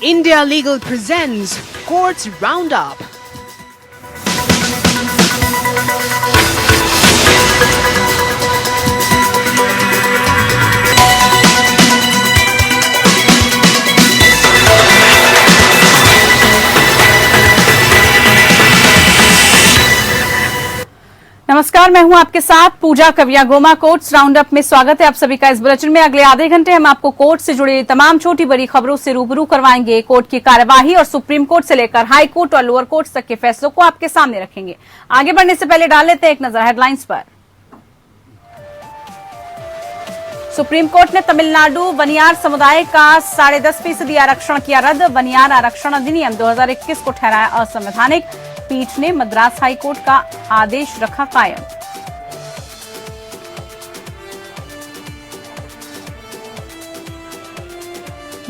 India Legal presents Courts Roundup. नमस्कार, मैं हूं आपके साथ पूजा कविया गोमा। कोर्ट्स राउंडअप में स्वागत है आप सभी का। इस बुलेटिन में अगले आधे घंटे हम आपको कोर्ट से जुड़ी तमाम छोटी बड़ी खबरों से रूबरू करवाएंगे। कोर्ट की कार्यवाही और सुप्रीम कोर्ट से लेकर हाई कोर्ट और लोअर कोर्ट तक के फैसलों को आपके सामने रखेंगे। आगे बढ़ने से पहले डाल लेते हैं एक नजर हेडलाइंस पर। सुप्रीम कोर्ट ने तमिलनाडु बनियार समुदाय का 10.5% आरक्षण किया रद्द। बनियार आरक्षण अधिनियम 2021 को ठहराया असंवैधानिक। पीठ ने मद्रास हाईकोर्ट का आदेश रखा कायम।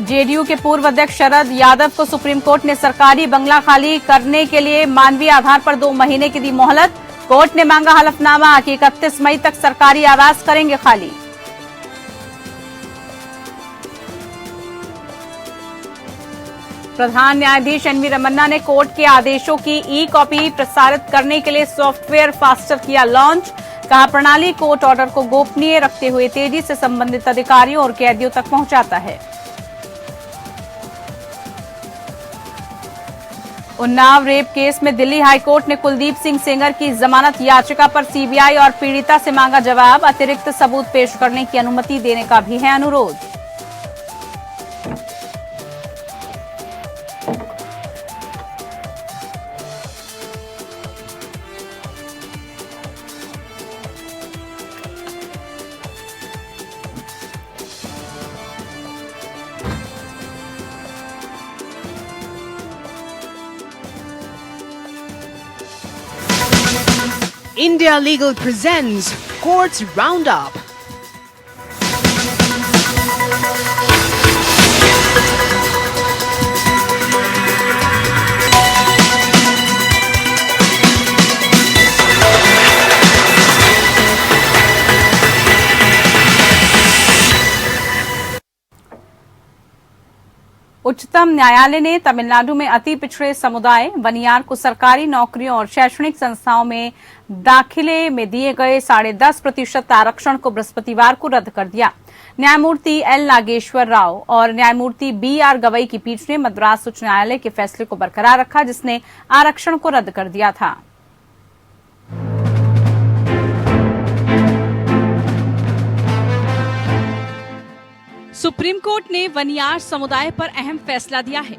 जेडीयू के पूर्व अध्यक्ष शरद यादव को सुप्रीम कोर्ट ने सरकारी बंगला खाली करने के लिए मानवीय आधार पर 2 महीने की दी मोहलत। कोर्ट ने मांगा हलफनामा कि 31 मई तक सरकारी आवास करेंगे खाली। प्रधान न्यायाधीश एनवी रमन्ना ने कोर्ट के आदेशों की ई कॉपी प्रसारित करने के लिए सॉफ्टवेयर फास्टर किया लॉन्च। कहा, प्रणाली कोर्ट ऑर्डर को गोपनीय रखते हुए तेजी से संबंधित अधिकारियों और कैदियों तक पहुंचाता है। उन्नाव रेप केस में दिल्ली हाईकोर्ट ने कुलदीप सिंह सेंगर की जमानत याचिका पर सीबीआई और पीड़िता से मांगा जवाब। अतिरिक्त सबूत पेश करने की अनुमति देने का भी है अनुरोध। India Legal presents Courts Roundup. उच्चतम न्यायालय ने तमिलनाडु में अति पिछड़े समुदाय बनियार को सरकारी नौकरियों और शैक्षणिक संस्थाओं में दाखिले में दिए गए 10.5% आरक्षण को बृहस्पतिवार को रद्द कर दिया। न्यायमूर्ति एल नागेश्वर राव और न्यायमूर्ति BR गवई की पीठ ने मद्रास उच्च न्यायालय के फैसले को बरकरार रखा, जिसने आरक्षण को रद्द कर दिया था। सुप्रीम कोर्ट ने वनियार समुदाय पर अहम फैसला दिया है।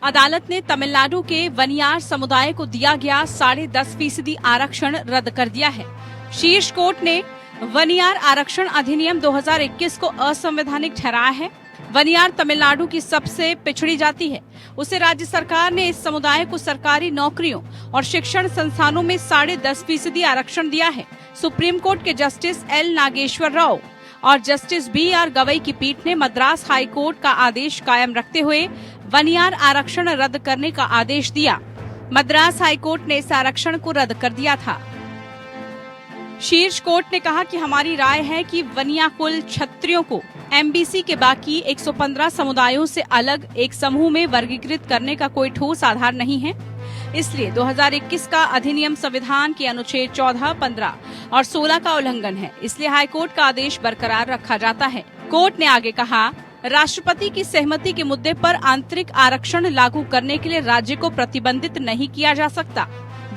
अदालत ने तमिलनाडु के वनियार समुदाय को दिया गया 10.5% आरक्षण रद्द कर दिया है। शीर्ष कोर्ट ने वनियार आरक्षण अधिनियम 2021 को असंवैधानिक ठहराया है। वनियार तमिलनाडु की सबसे पिछड़ी जाति है। उसे राज्य सरकार ने इस समुदाय को सरकारी नौकरियों और शिक्षण संस्थानों में 10.5% आरक्षण दिया है। सुप्रीम कोर्ट के जस्टिस एल नागेश्वर राव और जस्टिस BR गवई की पीठ ने मद्रास हाई कोर्ट का आदेश कायम रखते हुए वनियार आरक्षण रद्द करने का आदेश दिया। मद्रास हाई कोर्ट ने इस आरक्षण को रद्द कर दिया था। शीर्ष कोर्ट ने कहा कि हमारी राय है कि वनिया कुल क्षत्रियों को MBC के बाकी 115 समुदायों से अलग एक समूह में वर्गीकृत करने का कोई ठोस आधार नहीं है। इसलिए 2021 का अधिनियम संविधान के अनुच्छेद 14, 15 और 16 का उल्लंघन है। इसलिए हाईकोर्ट का आदेश बरकरार रखा जाता है। कोर्ट ने आगे कहा, राष्ट्रपति की सहमति के मुद्दे पर आंतरिक आरक्षण लागू करने के लिए राज्य को प्रतिबंधित नहीं किया जा सकता।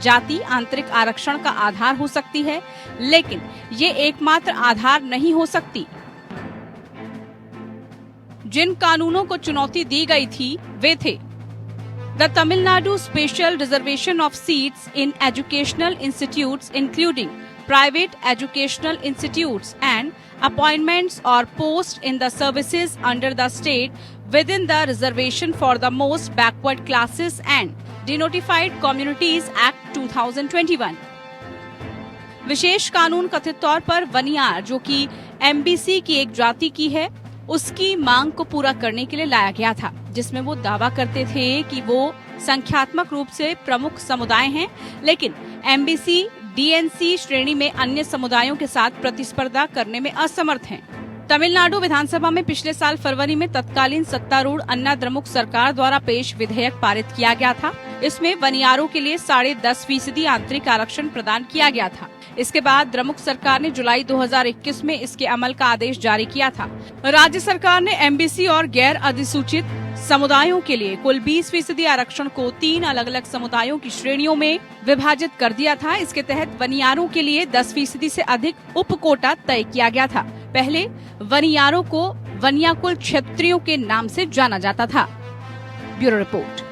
जाति आंतरिक आरक्षण का आधार हो सकती है, लेकिन ये एकमात्र आधार नहीं हो सकती। जिन कानूनों को चुनौती दी गई थी वे थे The Tamil Nadu Special Reservation of Seats in Educational Institutes including private educational institutes and appointments or posts in the services under the state within the reservation for the most backward classes and Denotified Communities Act 2021। विशेष कानून कथित तौर पर वनियार, जो कि MBC की एक जाति की है, उसकी मांग को पूरा करने के लिए लाया गया था, जिसमें वो दावा करते थे कि वो संख्यात्मक रूप से प्रमुख समुदाय हैं, लेकिन MBC DNC श्रेणी में अन्य समुदायों के साथ प्रतिस्पर्धा करने में असमर्थ हैं। तमिलनाडु विधानसभा में पिछले साल फरवरी में तत्कालीन सत्तारूढ़ अन्ना द्रमुक सरकार द्वारा पेश विधेयक पारित किया गया था। इसमें वनियारों के लिए 10.5% आंतरिक आरक्षण प्रदान किया गया था। इसके बाद द्रमुक सरकार ने जुलाई 2021 में इसके अमल का आदेश जारी किया था। राज्य सरकार ने एमबीसी और गैर अधिसूचित समुदायों के लिए कुल 20% आरक्षण को 3 अलग अलग समुदायों की श्रेणियों में विभाजित कर दिया था। इसके तहत वनियारों के लिए 10% से अधिक उप कोटा तय किया गया था। पहले वनियारों को वनियाकुल क्षेत्रियों के नाम से जाना जाता था। Bureau report.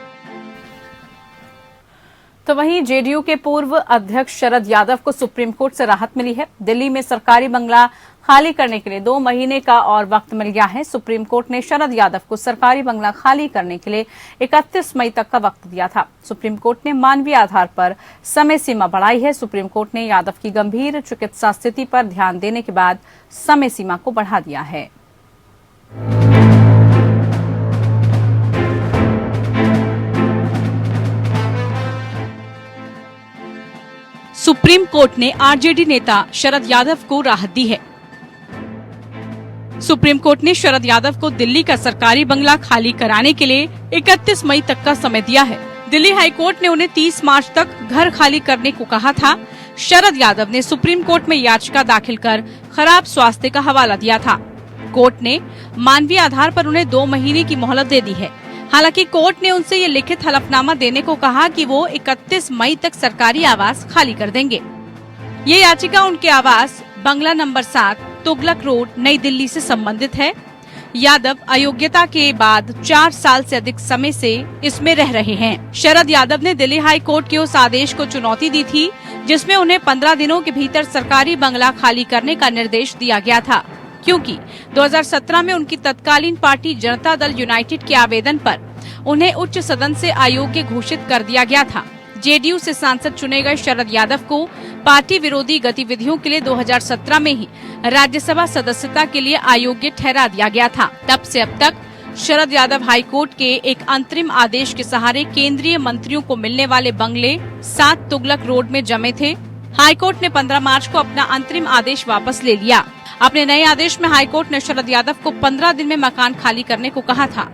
तो वहीं जेडीयू के पूर्व अध्यक्ष शरद यादव को सुप्रीम कोर्ट से राहत मिली है। दिल्ली में सरकारी बंगला खाली करने के लिए 2 महीने का और वक्त मिल गया है। सुप्रीम कोर्ट ने शरद यादव को सरकारी बंगला खाली करने के लिए 31 मई तक का वक्त दिया था। सुप्रीम कोर्ट ने मानवीय आधार पर समय सीमा बढ़ाई है। सुप्रीम कोर्ट ने यादव की गंभीर चिकित्सा स्थिति पर ध्यान देने के बाद समय सीमा को बढ़ा दिया है। सुप्रीम कोर्ट ने आरजेडी नेता शरद यादव को राहत दी है। सुप्रीम कोर्ट ने शरद यादव को दिल्ली का सरकारी बंगला खाली कराने के लिए 31 मई तक का समय दिया है। दिल्ली हाई कोर्ट ने उन्हें 30 मार्च तक घर खाली करने को कहा था। शरद यादव ने सुप्रीम कोर्ट में याचिका दाखिल कर खराब स्वास्थ्य का हवाला दिया था। कोर्ट ने मानवीय आधार पर उन्हें 2 महीने की मोहलत दे दी है। हालांकि कोर्ट ने उनसे ये लिखित हलफनामा देने को कहा कि वो 31 मई तक सरकारी आवास खाली कर देंगे। ये याचिका उनके आवास बंगला नंबर 7 तुगलक रोड नई दिल्ली से संबंधित है। यादव अयोग्यता के बाद 4 साल से अधिक समय से इसमें रह रहे हैं। शरद यादव ने दिल्ली हाई कोर्ट के उस आदेश को चुनौती दी थी जिसमें उन्हें 15 दिनों के भीतर सरकारी बंगला खाली करने का निर्देश दिया गया था, क्योंकि 2017 में उनकी तत्कालीन पार्टी जनता दल यूनाइटेड के आवेदन पर उन्हें उच्च सदन से अयोग्य घोषित कर दिया गया था। जेडीयू से सांसद चुने गए शरद यादव को पार्टी विरोधी गतिविधियों के लिए 2017 में ही राज्यसभा सदस्यता के लिए अयोग्य ठहरा दिया गया था। तब से अब तक शरद यादव हाईकोर्ट के एक अंतरिम आदेश के सहारे केंद्रीय मंत्रियों को मिलने वाले बंगले 7 तुगलक रोड में जमे थे। हाईकोर्ट ने 15 मार्च को अपना अंतरिम आदेश वापस ले लिया। अपने नए आदेश में हाईकोर्ट ने शरद यादव को 15 दिन में मकान खाली करने को कहा था।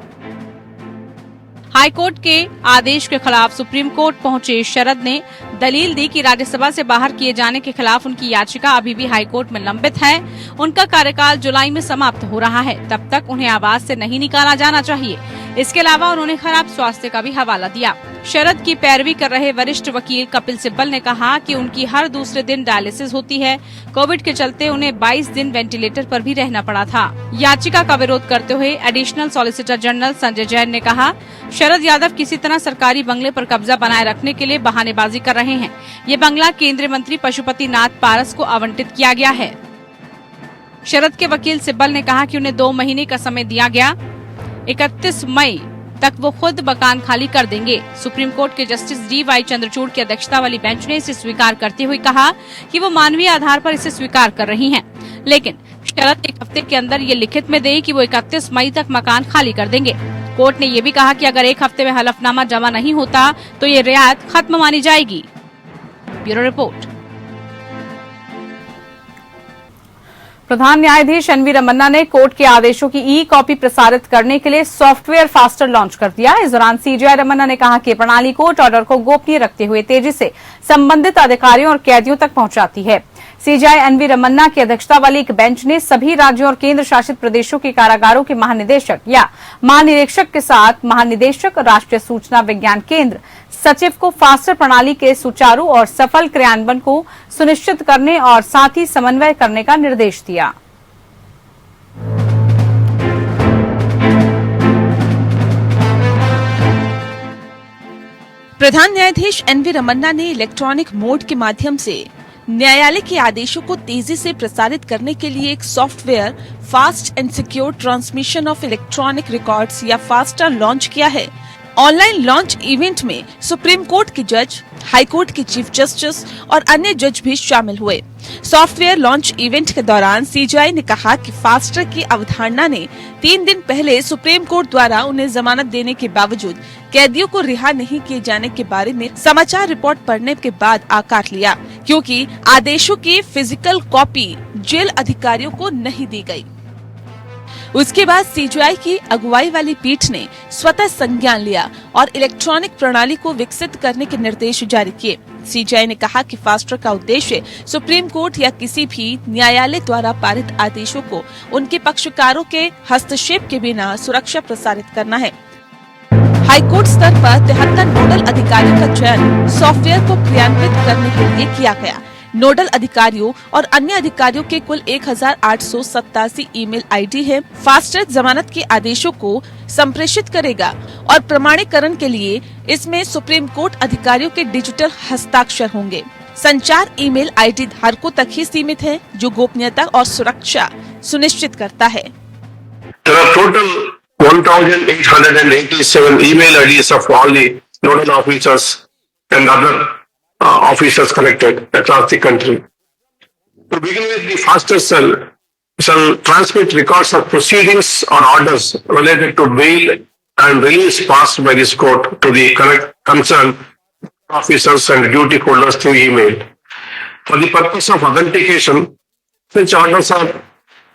हाईकोर्ट के आदेश के खिलाफ सुप्रीम कोर्ट पहुंचे शरद ने दलील दी कि राज्यसभा से बाहर किए जाने के खिलाफ उनकी याचिका अभी भी हाईकोर्ट में लंबित है। उनका कार्यकाल जुलाई में समाप्त हो रहा है, तब तक उन्हें आवास से नहीं निकाला जाना चाहिए। इसके अलावा उन्होंने खराब स्वास्थ्य का भी हवाला दिया। शरद की पैरवी कर रहे वरिष्ठ वकील कपिल सिब्बल ने कहा कि उनकी हर दूसरे दिन डायलिसिस होती है। कोविड के चलते उन्हें 22 दिन वेंटिलेटर पर भी रहना पड़ा था। याचिका का विरोध करते हुए additional solicitor general Sanjay Jain ने कहा, शरद यादव किसी तरह सरकारी बंगले पर कब्जा बनाए रखने के लिए बहानेबाजी कर रहे हैं। ये बंगला केंद्रीय मंत्री पशुपति नाथ पारस को आवंटित किया गया है। शरद के वकील सिब्बल ने कहा कि उन्हें 2 महीने का समय दिया गया। 31 मई तक वो खुद मकान खाली कर देंगे। सुप्रीम कोर्ट के जस्टिस डी.वाई. चंद्रचूड़ की अध्यक्षता वाली बेंच ने इसे स्वीकार करते हुए कहा कि वो मानवीय आधार पर इसे स्वीकार कर रही हैं, लेकिन शरद 1 हफ्ते के अंदर ये लिखित में दे कि वो 31 मई तक मकान खाली कर देंगे। कोर्ट ने ये भी कहा कि अगर 1 हफ्ते में हलफनामा जमा नहीं होता तो ये रियायत खत्म मानी जाएगी। Bureau report. प्रधान न्यायाधीश एन वी रमन्ना ने कोर्ट के आदेशों की ई कॉपी प्रसारित करने के लिए सॉफ्टवेयर फास्टर लॉन्च कर दिया। इस दौरान सीजेआई रमन्ना ने कहा कि प्रणाली कोर्ट ऑर्डर को गोपनीय रखते हुए तेजी से संबंधित अधिकारियों और कैदियों तक पहुंचाती है। सीजेआई एन वी रमन्ना की अध्यक्षता वाली एक बेंच ने सभी राज्यों और केंद्र शासित प्रदेशों के कारागारों के महानिदेशक या महानिरीक्षक के साथ महानिदेशक, राष्ट्रीय सूचना विज्ञान केंद्र सचिव को फास्टर प्रणाली के सुचारू और सफल क्रियान्वयन को सुनिश्चित करने और साथ ही समन्वय करने का निर्देश दिया। प्रधान न्यायाधीश एन वी रमन्ना ने इलेक्ट्रॉनिक मोड के माध्यम से न्यायालय के आदेशों को तेजी से प्रसारित करने के लिए एक software fast and secure transmission of electronic records या फास्टर लॉन्च किया है। ऑनलाइन लॉन्च इवेंट में सुप्रीम कोर्ट के जज, हाई कोर्ट के चीफ जस्टिस और अन्य जज भी शामिल हुए। सॉफ्टवेयर लॉन्च इवेंट के दौरान सीजेआई ने कहा कि फास्टर की अवधारणा ने 3 दिन पहले सुप्रीम कोर्ट द्वारा उन्हें जमानत देने के बावजूद कैदियों को रिहा नहीं किए जाने के बारे में समाचार रिपोर्ट पढ़ने के बाद आकार लिया, क्योंकि आदेशों की फिजिकल कॉपी जेल अधिकारियों को नहीं दी गई। उसके बाद सीजीआई की अगुवाई वाली पीठ ने स्वतः संज्ञान लिया और इलेक्ट्रॉनिक प्रणाली को विकसित करने के निर्देश जारी किए। सीजीआई ने कहा कि फास्ट ट्रैक का उद्देश्य सुप्रीम कोर्ट या किसी भी न्यायालय द्वारा पारित आदेशों को उनके पक्षकारों के हस्तक्षेप के बिना सुरक्षा प्रसारित करना है। हाईकोर्ट स्तर पर 73 नोडल अधिकारियों का चयन सॉफ्टवेयर को क्रियान्वित करने के लिए किया गया। नोडल अधिकारियों और अन्य अधिकारियों के कुल 1887 ईमेल आईडी है। फास्ट ट्रैक जमानत के आदेशों को संप्रेषित करेगा और प्रमाणीकरण के लिए इसमें सुप्रीम कोर्ट अधिकारियों के डिजिटल हस्ताक्षर होंगे। संचार ईमेल आईडी धारकों तक ही सीमित है, जो गोपनीयता और सुरक्षा सुनिश्चित करता है। 1887 email IDs of all the nodal officers and other officers connected across the country. To begin with, the faster cell shall transmit records of proceedings or orders related to bail and release passed by this court to the concerned officers and duty holders through email. For the purpose of authentication, such orders or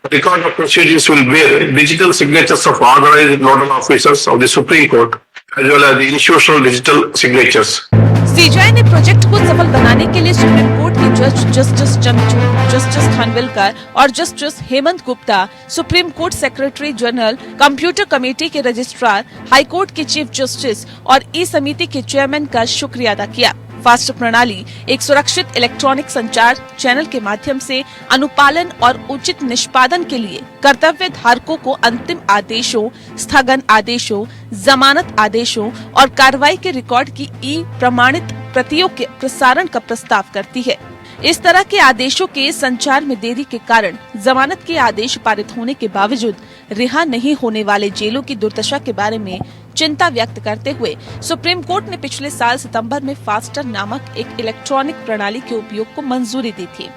record of proceedings will bear digital signatures of authorized nodal officers of the Supreme Court as well as the institutional digital signatures. CGI ने project को सफल बनाने के लिए supreme court के जज justice Chandrachud, justice Khanwilkar और justice Hemant Gupta, supreme court secretary general, computer committee के रजिस्ट्रार, हाई कोर्ट के चीफ जस्टिस और ई समिति के चेयरमैन का शुक्रिया अदा किया। फास्ट प्रणाली एक सुरक्षित इलेक्ट्रॉनिक संचार चैनल के माध्यम से अनुपालन और उचित निष्पादन के लिए कर्तव्य धारकों को अंतिम आदेशों, स्थगन आदेशों, जमानत आदेशों और कार्रवाई के रिकॉर्ड की ई प्रमाणित प्रतियों के प्रसारण का प्रस्ताव करती है। इस तरह के आदेशों के संचार में देरी के कारण जमानत के आदेश पारित होने के बावजूद रिहा नहीं होने वाले जेलों की दुर्दशा के बारे में चिंता व्यक्त करते हुए सुप्रीम कोर्ट ने पिछले साल सितंबर में फास्टर नामक एक इलेक्ट्रॉनिक प्रणाली के उपयोग को मंजूरी दी थी।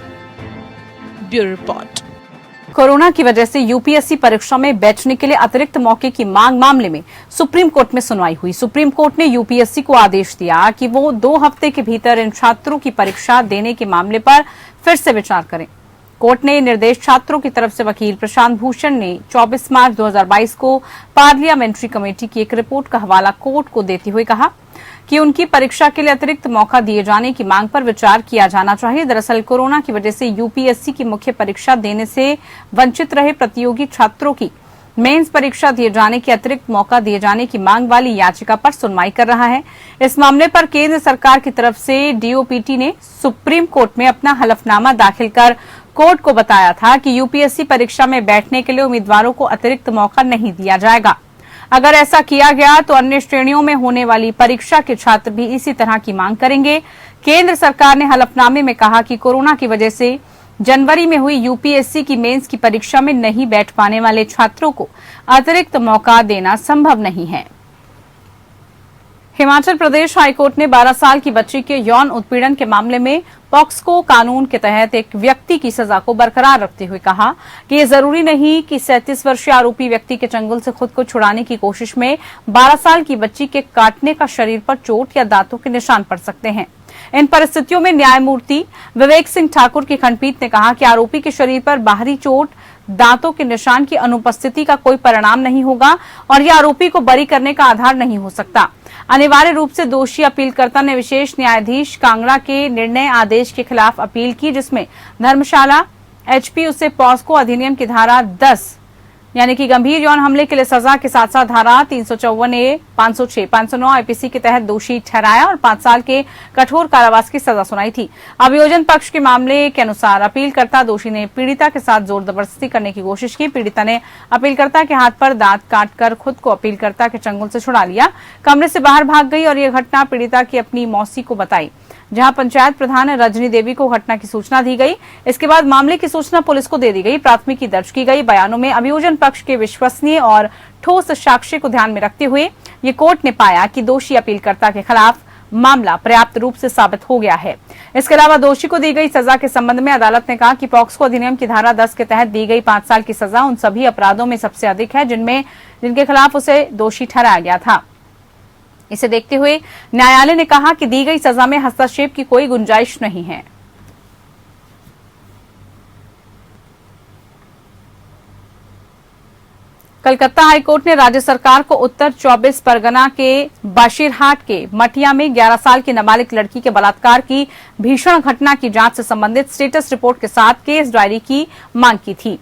Bureau report. कोरोना की वजह से यूपीएससी परीक्षा में बैठने के लिए अतिरिक्त मौके की मांग मामले में सुप्रीम कोर्ट में सुनवाई हुई। सुप्रीम कोर्ट ने यूपीएससी को आदेश दिया कि वो 2 हफ्ते के भीतर इन छात्रों की परीक्षा देने के मामले पर फिर से विचार करें। कोर्ट ने निर्देश छात्रों की तरफ से वकील प्रशांत भूषण ने 24 मार्च 2022 को पार्लियामेंट्री कमेटी की एक रिपोर्ट का हवाला कोर्ट को देते हुए कहा कि उनकी परीक्षा के लिए अतिरिक्त मौका दिए जाने की मांग पर विचार किया जाना चाहिए। दरअसल कोरोना की वजह से यूपीएससी की मुख्य परीक्षा देने से वंचित रहे प्रतियोगी छात्रों की मेंस परीक्षा दिए जाने के अतिरिक्त मौका दिए जाने की मांग वाली याचिका पर सुनवाई कर रहा है। इस मामले पर केंद्र सरकार की तरफ से डीओपीटी ने सुप्रीम कोर्ट में अपना हलफनामा दाखिल कर कोर्ट को बताया था कि यूपीएससी परीक्षा में बैठने के लिए उम्मीदवारों को अतिरिक्त मौका नहीं दिया जाएगा। अगर ऐसा किया गया तो अन्य श्रेणियों में होने वाली परीक्षा के छात्र भी इसी तरह की मांग करेंगे। केंद्र सरकार ने हलफनामे में कहा कि कोरोना की वजह से जनवरी में हुई यूपीएससी की मेंस की परीक्षा में नहीं बैठ पाने वाले छात्रों को अतिरिक्त मौका देना संभव नहीं है। हिमाचल प्रदेश हाईकोर्ट ने 12 साल की बच्ची के यौन उत्पीड़न के मामले में पॉक्सको कानून के तहत एक व्यक्ति की सजा को बरकरार रखते हुए कहा कि ये जरूरी नहीं कि 37 वर्षीय आरोपी व्यक्ति के चंगुल से खुद को छुड़ाने की कोशिश में 12 साल की बच्ची के काटने का शरीर पर चोट या दांतों के निशान पड़ सकते हैं। इन परिस्थितियों में न्यायमूर्ति विवेक सिंह ठाकुर की खंडपीठ ने कहा कि आरोपी के शरीर पर बाहरी चोट, दांतों के निशान की अनुपस्थिति का कोई परिणाम नहीं होगा और यह आरोपी को बरी करने का आधार नहीं हो सकता। अनिवार्य रूप से दोषी अपीलकर्ता ने विशेष न्यायाधीश कांगड़ा के निर्णय आदेश के खिलाफ अपील की, जिसमें धर्मशाला एचपी उसे पॉक्सो अधिनियम की धारा 10 यानी कि गंभीर यौन हमले के लिए सजा के साथ साथ धारा 354A, 506, 509 आईपीसी के तहत दोषी ठहराया और 5 साल के कठोर कारावास की सजा सुनाई थी। अभियोजन पक्ष के मामले के अनुसार अपीलकर्ता दोषी ने पीड़िता के साथ जोर जबरदस्ती करने की कोशिश की। पीड़िता ने अपीलकर्ता के हाथ पर दांत काटकर खुद को अपीलकर्ता के चंगुल से छुड़ा लिया, कमरे से बाहर भाग गई और यह घटना पीड़िता की अपनी मौसी को बताई, जहां पंचायत प्रधान रजनी देवी को घटना की सूचना दी गई। इसके बाद मामले की सूचना पुलिस को दे दी गई। प्राथमिकी दर्ज की गई। बयानों में अभियोजन पक्ष के विश्वसनीय और ठोस साक्ष्य को ध्यान में रखते हुए ये कोर्ट ने पाया कि दोषी अपीलकर्ता के खिलाफ मामला पर्याप्त रूप से साबित हो गया है। इसके अलावा दोषी को दी गई सजा के संबंध में अदालत ने कहा कि पॉक्सो अधिनियम की धारा 10 के तहत दी गई 5 साल की सजा उन सभी अपराधों में सबसे अधिक है जिनके खिलाफ उसे दोषी ठहराया गया था। इसे देखते हुए न्यायालय ने कहा कि दी गई सजा में हस्तक्षेप की कोई गुंजाइश नहीं है। कलकत्ता हाईकोर्ट ने राज्य सरकार को उत्तर 24 परगना के बशीरहाट के मटिया में 11 साल की नाबालिग लड़की के बलात्कार की भीषण घटना की जांच से संबंधित स्टेटस रिपोर्ट के साथ केस डायरी की मांग की थी।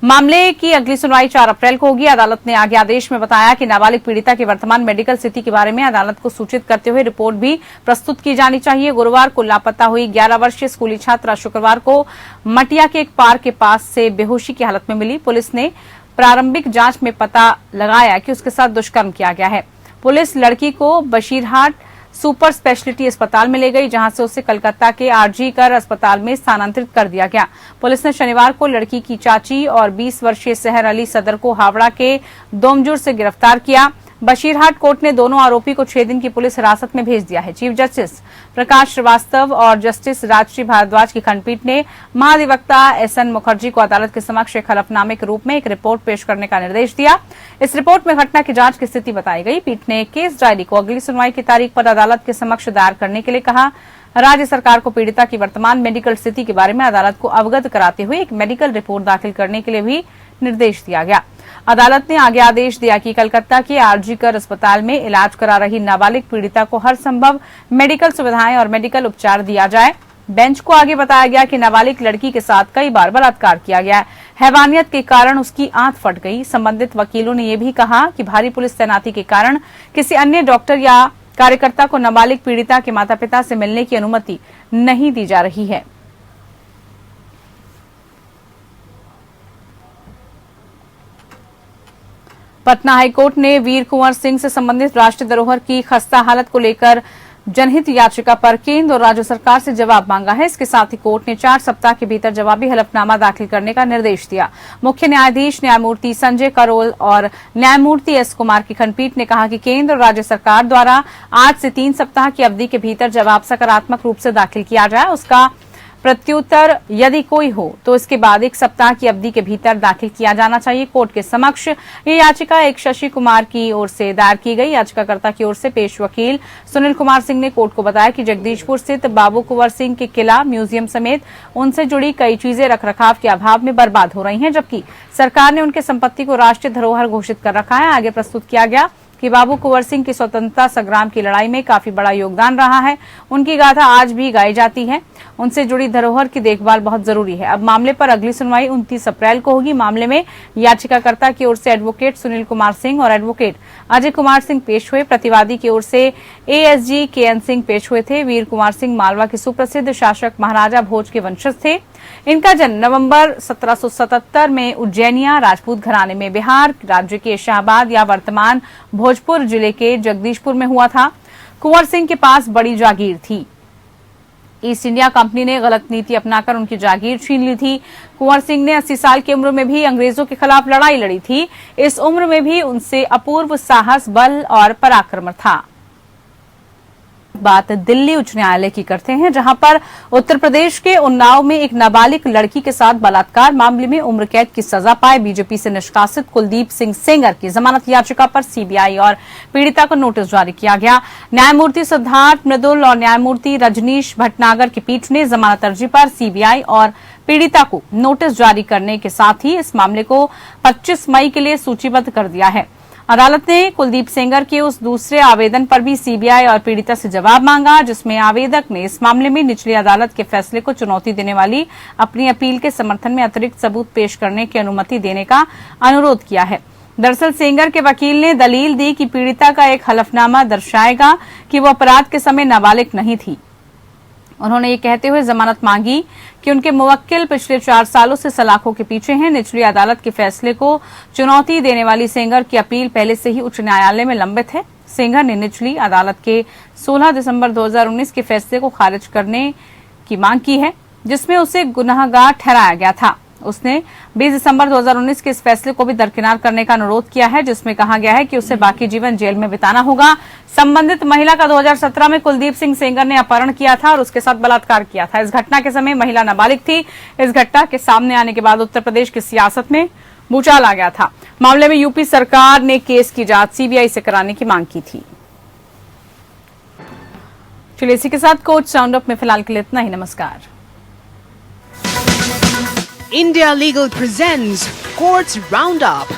मामले की अगली सुनवाई 4 अप्रैल को होगी। अदालत ने आगे आदेश में बताया कि नाबालिग पीड़िता की वर्तमान मेडिकल स्थिति के बारे में अदालत को सूचित करते हुए रिपोर्ट भी प्रस्तुत की जानी चाहिए। गुरुवार को लापता हुई 11 वर्षीय स्कूली छात्रा शुक्रवार को मटिया के एक पार्क के पास से बेहोशी की हालत में मिली। पुलिस ने प्रारंभिक जांच में पता लगाया कि उसके साथ दुष्कर्म किया गया है। पुलिस लड़की को बशीरहाट सुपर स्पेशलिटी अस्पताल में ले गई, जहां से उसे कलकत्ता के आरजी कर अस्पताल में स्थानांतरित कर दिया गया। पुलिस ने शनिवार को लड़की की चाची और 20 वर्षीय सहर अली सदर को हावड़ा के दोमजुर से गिरफ्तार किया। बशीरहाट कोर्ट ने दोनों आरोपी को 6 दिन की पुलिस हिरासत में भेज दिया है। चीफ जस्टिस प्रकाश श्रीवास्तव और जस्टिस राजश्री भारद्वाज की खंडपीठ ने महाधिवक्ता एसएन मुखर्जी को अदालत के समक्ष एक हलफनामे के रूप में एक रिपोर्ट पेश करने का निर्देश दिया। इस रिपोर्ट में घटना की जांच की स्थिति बताई गई। पीठ ने केस डायरी को अगली सुनवाई की तारीख पर अदालत के समक्ष दायर करने के लिए कहा। राज्य सरकार को पीड़िता की वर्तमान मेडिकल स्थिति के बारे में अदालत को अवगत कराते हुए एक मेडिकल रिपोर्ट दाखिल करने के लिए भी निर्देश दिया गया। अदालत ने आगे आदेश दिया कि कलकत्ता के आरजी कर अस्पताल में इलाज करा रही नाबालिग पीड़िता को हर संभव मेडिकल सुविधाएं और मेडिकल उपचार दिया जाए। बेंच को आगे बताया गया कि नाबालिग लड़की के साथ कई बार बलात्कार किया गया है। हैवानियत के कारण उसकी आंत फट गई। संबंधित वकीलों ने यह भी कहा कि भारी पुलिस तैनाती के कारण किसी अन्य डॉक्टर या कार्यकर्ता को नाबालिग पीड़िता के माता पिता से मिलने की अनुमति नहीं दी जा रही है। पटना हाईकोर्ट ने वीर कुंवर सिंह से संबंधित राष्ट्रीय धरोहर की खस्ता हालत को लेकर जनहित याचिका पर केंद्र और राज्य सरकार से जवाब मांगा है। इसके साथ ही कोर्ट ने 4 सप्ताह के भीतर जवाबी हलफनामा दाखिल करने का निर्देश दिया। मुख्य न्यायाधीश न्यायमूर्ति संजय करोल और न्यायमूर्ति एस कुमार की खंडपीठ ने कहा कि केंद्र और राज्य सरकार द्वारा आज से 3 सप्ताह की अवधि के भीतर जवाब सकारात्मक रूप से दाखिल किया जाए। उसका प्रत्युत्तर यदि कोई हो तो इसके बाद 1 सप्ताह की अवधि के भीतर दाखिल किया जाना चाहिए। कोर्ट के समक्ष ये याचिका एक शशि कुमार की ओर से दायर की गई। याचिकाकर्ता की ओर से पेश वकील सुनील कुमार सिंह ने कोर्ट को बताया कि जगदीशपुर स्थित बाबू कुंवर सिंह के किला म्यूजियम समेत उनसे जुड़ी कई चीजें रखरखाव के अभाव में बर्बाद हो रही हैं, जबकि सरकार ने उनके संपत्ति को राष्ट्रीय धरोहर घोषित कर रखा है। आगे प्रस्तुत किया गया कि बाबू कुंवर सिंह की स्वतंत्रता संग्राम की लड़ाई में काफी बड़ा योगदान रहा है। उनकी गाथा आज भी गाई जाती है। उनसे जुड़ी धरोहर की देखभाल बहुत जरूरी है। अब मामले पर अगली सुनवाई 29 अप्रैल को होगी। मामले में याचिकाकर्ता की ओर से एडवोकेट सुनील कुमार सिंह और एडवोकेट अजय कुमार सिंह पेश हुए। प्रतिवादी की ओर से एएसजी केएन सिंह पेश हुए थे। वीर कुंवर सिंह मालवा के सुप्रसिद्ध शासक महाराजा भोज के वंशज थे। इनका जन्म नवंबर 1777 में उज्जैनिया राजपूत घराने में बिहार राज्य के शाहबाद या वर्तमान भोजपुर जिले के जगदीशपुर में हुआ था। कुंवर सिंह के पास बड़ी जागीर थी। ईस्ट इंडिया कंपनी ने गलत नीति अपनाकर उनकी जागीर छीन ली थी। कुंवर सिंह ने 80 साल की उम्र में भी अंग्रेजों के खिलाफ लड़ाई लड़ी थी। इस उम्र में भी उनसे अपूर्व साहस, बल और पराक्रम था। बात दिल्ली उच्च न्यायालय की करते हैं, जहां पर उत्तर प्रदेश के उन्नाव में एक नाबालिग लड़की के साथ बलात्कार मामले में उम्र कैद की सजा पाए बीजेपी से निष्कासित कुलदीप सिंह सेंगर की जमानत याचिका पर सीबीआई और पीड़िता को नोटिस जारी किया गया। न्यायमूर्ति सिद्धार्थ मृदुल और न्यायमूर्ति रजनीश भटनागर की पीठ ने जमानत अर्जी पर सीबीआई और पीड़िता को नोटिस जारी करने के साथ ही इस मामले को 25 मई के लिए सूचीबद्ध कर दिया है। अदालत ने कुलदीप सेंगर के उस दूसरे आवेदन पर भी सीबीआई और पीड़िता से जवाब मांगा, जिसमें आवेदक ने इस मामले में निचली अदालत के फैसले को चुनौती देने वाली अपनी अपील के समर्थन में अतिरिक्त सबूत पेश करने की अनुमति देने का अनुरोध किया है। दरअसल सेंगर के वकील ने दलील दी कि पीड़िता का एक हलफनामा दर्शाएगा कि वो अपराध के समय नाबालिग नहीं थी। उन्होंने ये कहते हुए जमानत मांगी कि उनके मुवक्किल पिछले 4 सालों से सलाखों के पीछे हैं। निचली अदालत के फैसले को चुनौती देने वाली सेंगर की अपील पहले से ही उच्च न्यायालय में लंबित है। सेंगर ने निचली अदालत के 16 दिसंबर 2019 के फैसले को खारिज करने की मांग की है, जिसमें उसे गुनाहगार ठहराया गया था। उसने 20 दिसंबर 2019 के इस फैसले को भी दरकिनार करने का अनुरोध किया है, जिसमें कहा गया है कि उसे बाकी जीवन जेल में बिताना होगा। संबंधित महिला का 2017 में कुलदीप सिंह सेंगर ने अपहरण किया था और उसके साथ बलात्कार किया था। इस घटना के समय महिला नाबालिग थी। इस घटना के सामने आने के बाद उत्तर प्रदेश की सियासत में भूचाल आ गया था। मामले में यूपी सरकार ने केस की जांच सीबीआई से कराने की मांग की थी। चलिए इसी के साथ कोच राउंड अप में फिलहाल के लिए इतना ही। नमस्कार। India Legal presents Courts Roundup.